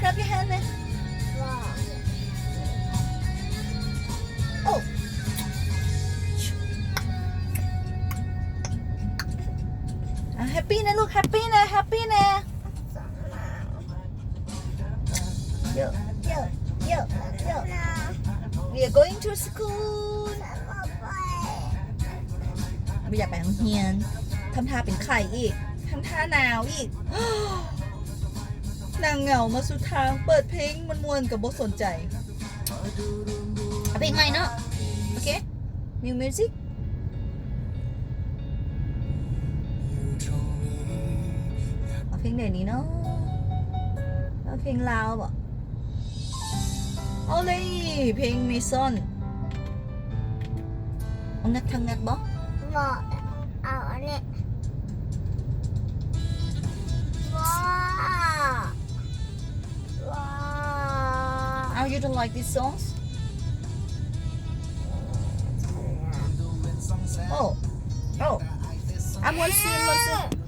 clap your hand เลย โอ้แฮปปี้นะลูกแฮปปี้นะแฮปปี้นะเยอะเยอะเยอะเยอะ we are going to school ไม่อยากไปโรงเรียนทำท่าเป็นไข่อีกทำท่าหนาวอีก นางเหงามาสุดทางเปิดเพลงมันมวนกับบทสนใจเอาเพลงใหม่เนาะโอเค new music เอาเพลงไหนนี้เนาะเอาเพลงลาวบ่เอาเลยเพลงเมซอนเอางัดทางงัดบ่บอกเอาอันนี้ว้าว้า How you don't like these songs oh I want to sing